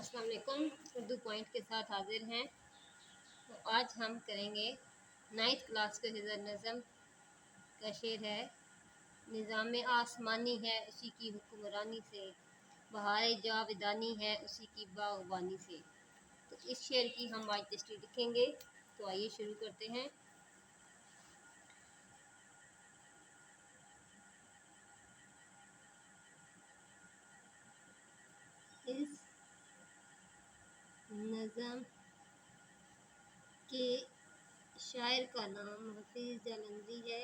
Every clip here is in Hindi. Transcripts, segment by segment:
अस्सलाम वालेकुम। उर्दू पॉइंट के साथ हाजिर हैं। तो आज हम करेंगे 9th क्लास के हिज़्र नज़म का शेर है। निज़ाम आसमानी है उसी की हुक्मरानी से, बहार जावेदानी है उसी की बागबानी से। तो इस शेर की हम आज तशरीह लिखेंगे। तो आइए शुरू करते हैं। इस नज़म के शायर का नाम हफीज़ जालंधरी है।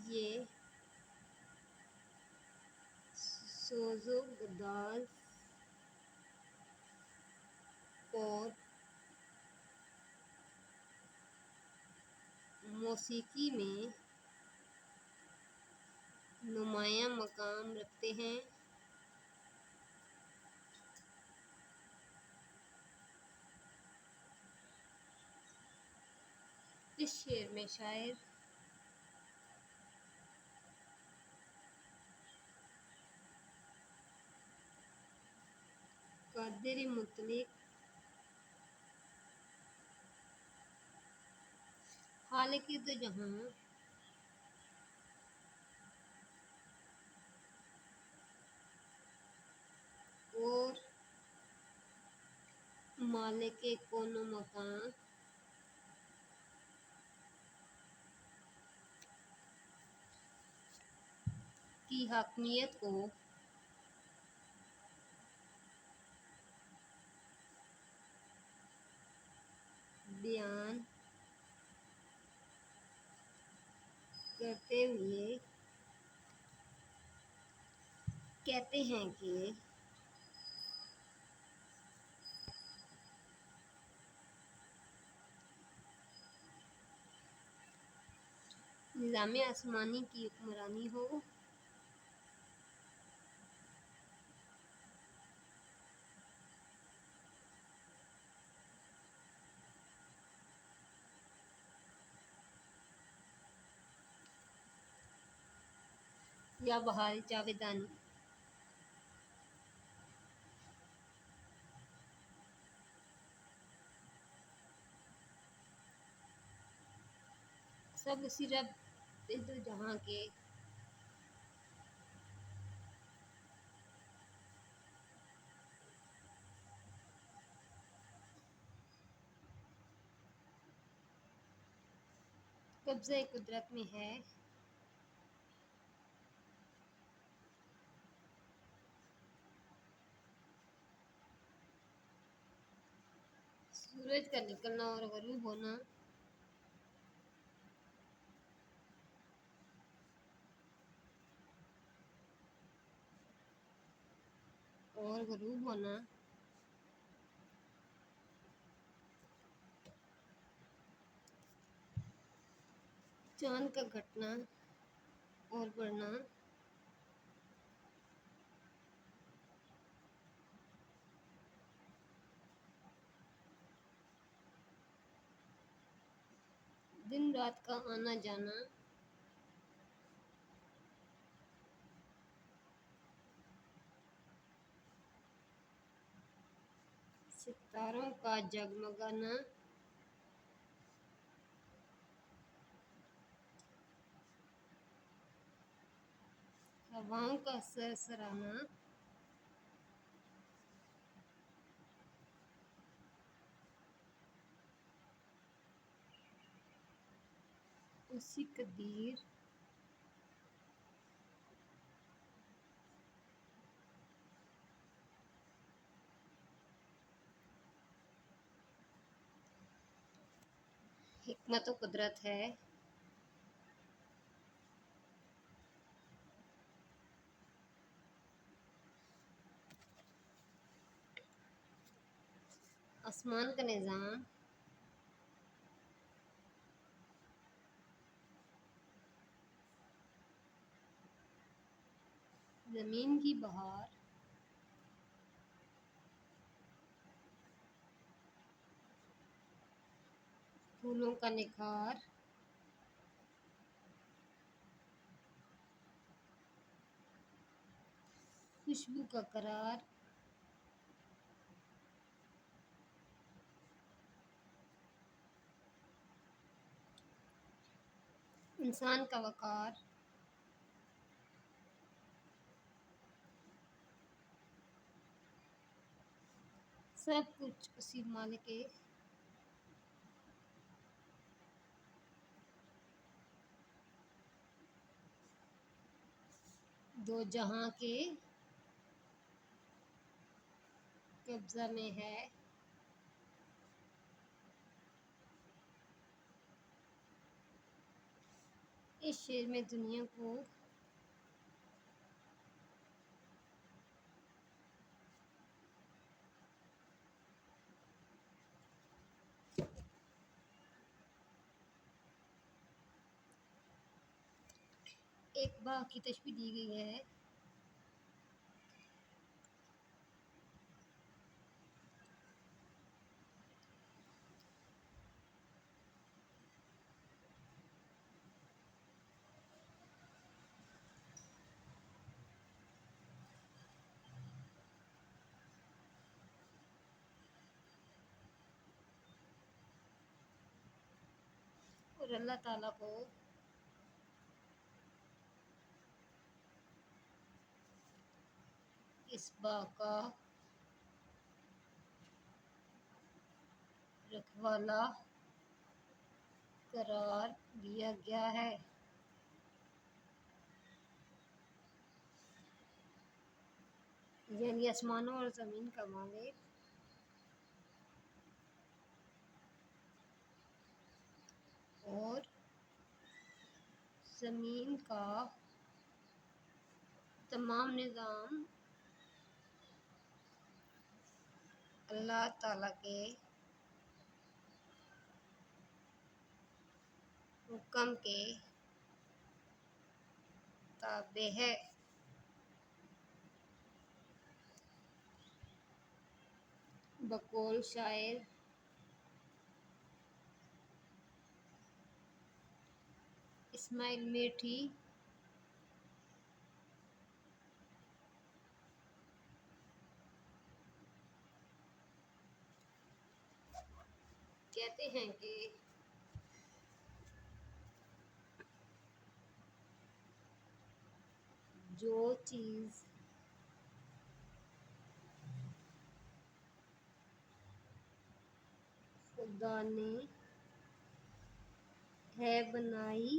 ये सोज़ो गुदाज और मौसीकी में नुमायाँ मकाम रखते हैं। इस शेर में शायर कादिर मुतलिक खालिक दो जहां और मालिक कोनो मकान की हाकमियत को बयान करते हुए कहते हैं कि निज़ाम आसमानी की हुक्मरानी हो या बहार जावेदानी। सब उसी रब दो जहां के कब्ज़े कुदरत में है। सूरज का निकलना और गरूब होना और गरूब होना चांद का घटना और बढ़ना दिन रात का आना जाना सितारों का जगमगाना हवाओं का सरसराना उसी कदीर हिकमत व कुदरत है। आसमान का निज़ाम ज़मीन की बहार फूलों का निखार, खुशबू का करार, इंसान का वकार, सब कुछ उसी मालिक के दो जहां के कब्जा में है। इस शेर में दुनिया को एक बाग की तस्वीर दी गई है। और अल्लाह ताला को इस बाग का रखवाला करार दिया गया है। यानी आसमानों और ज़मीन का मालिक और ज़मीन का तमाम निज़ाम अल्लाह ताला के हुक्म के ताबे है। बकौल शायर इस्माइल मेठी कहते हैं कि जो चीज़ खुदा ने है बनाई,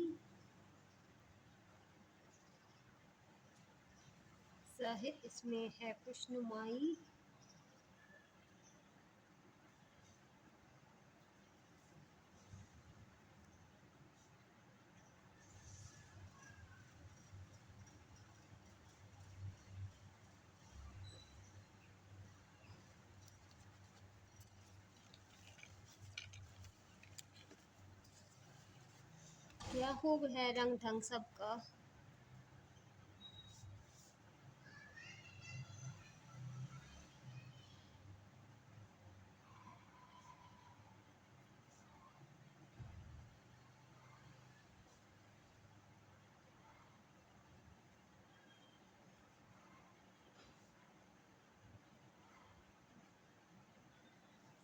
ज़ाहिर इसमें है खुशनुमाई। क्या खूब है रंग ढंग सबका,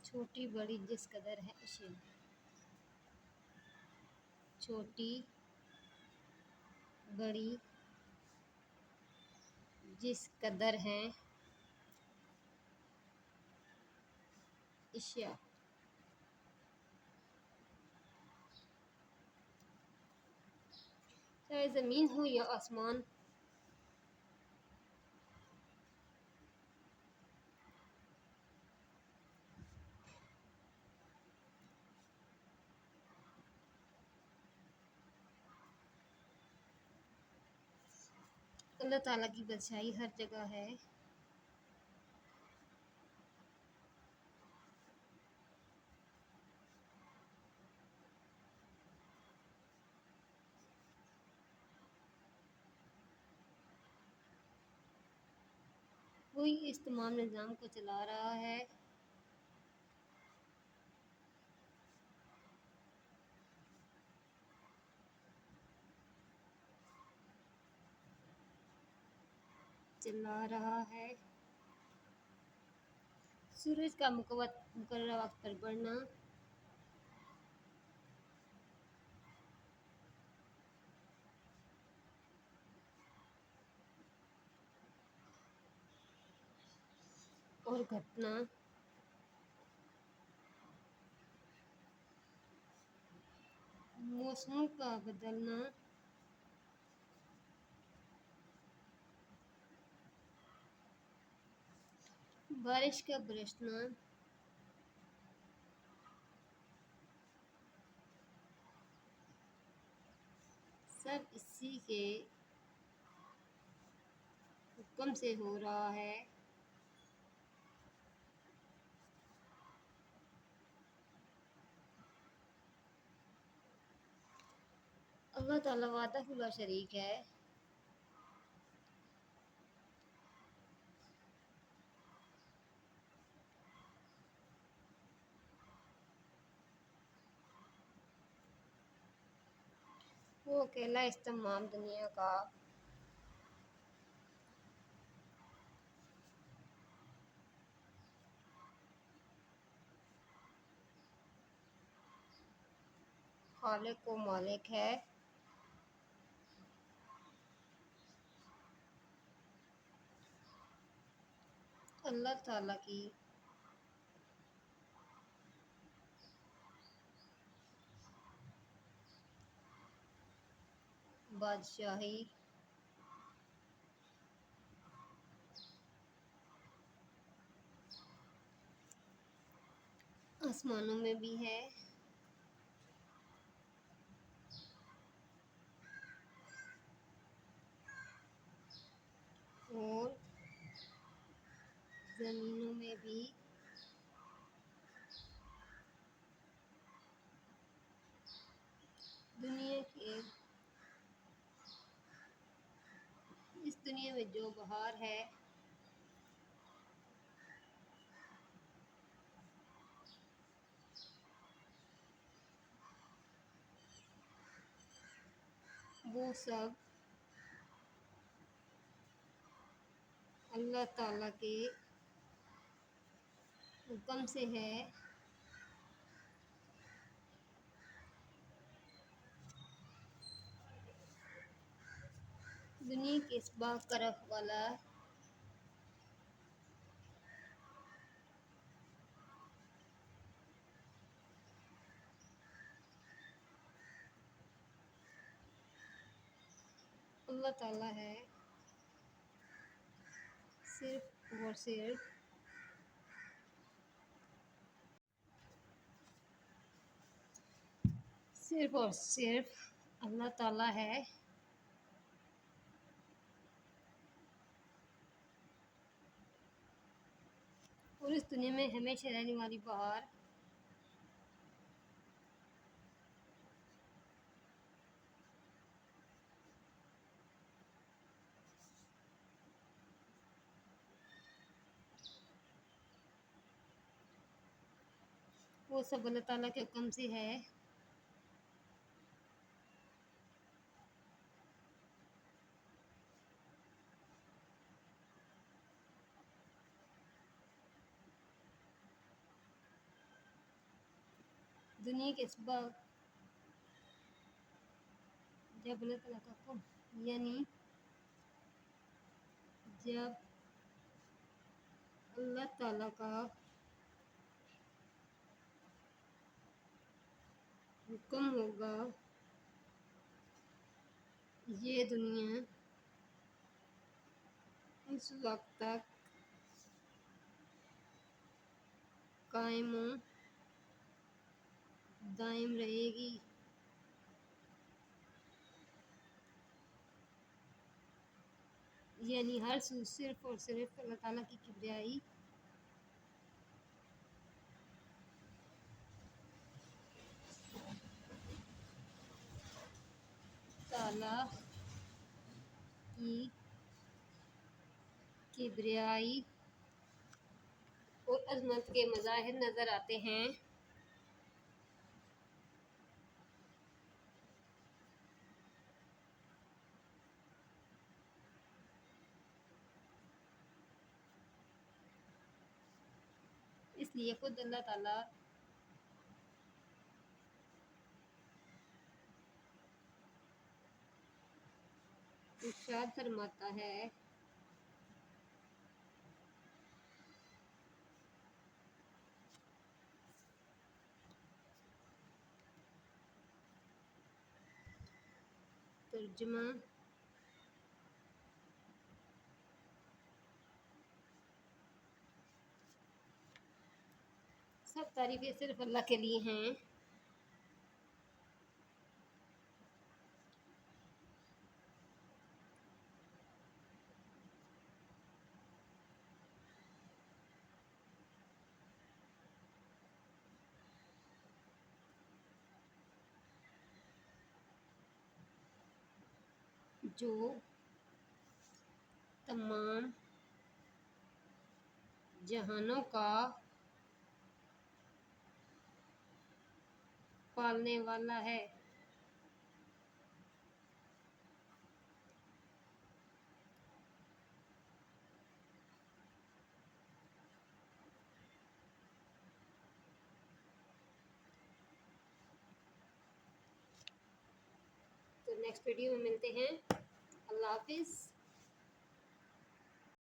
छोटी बड़ी जिस कदर है अशिया, छोटी बड़ी जिस कदर है अशिया, चाहे ज़मीन हो या आसमान, अल्लाह ताला की बादशाही हर जगह है। कोई इस तमाम निज़ाम को चला रहा है। चला रहा है। सूरज का मुकर्रर वक्त पर बढ़ना, और घटना मौसमों का बदलना, बारिश का बरसना, सब इसी के हुक्म से हो रहा है। अल्लाह ताला वादा खुला शरीक है। वो अकेला इस तमाम दुनिया का खालिक व मालिक है। अल्लाह ताला की बादशाही आसमानों में भी है और ज़मीनों में भी। दुनिया के इस दुनिया में जो बहार है वो सब अल्लाह ताला के हुक्म से है। दुनिया के इस बाकरफ वाला अल्लाह ताला है। सिर्फ और सिर्फ अल्लाह ताला है। और इस दुनिया में हमेशा रहने वाली बहार वो सब अल्लाह ताला के हुक्म से है। दुनिया के इस जब अल्लाह ताला का हुक्म यानी जब अल्लाह ताला का हुक्म होगा ये दुनिया उस वक्त तक कायम दायम रहेगी। यानी हर चीज़ सिर्फ और सिर्फ अल्लाह ताला की किबरियाई ताला की किबरियाई और अजमत के मज़ाहिर नज़र आते हैं। इसलिए खुद अल्लाह ताला इरशाद फरमाता है, तर्जुमा सब तारीफें सिर्फ अल्लाह के लिए हैं। जो तमाम जहानों का पालने वाला है। तो नेक्स्ट वीडियो में मिलते हैं। अल्लाह हाफिज़।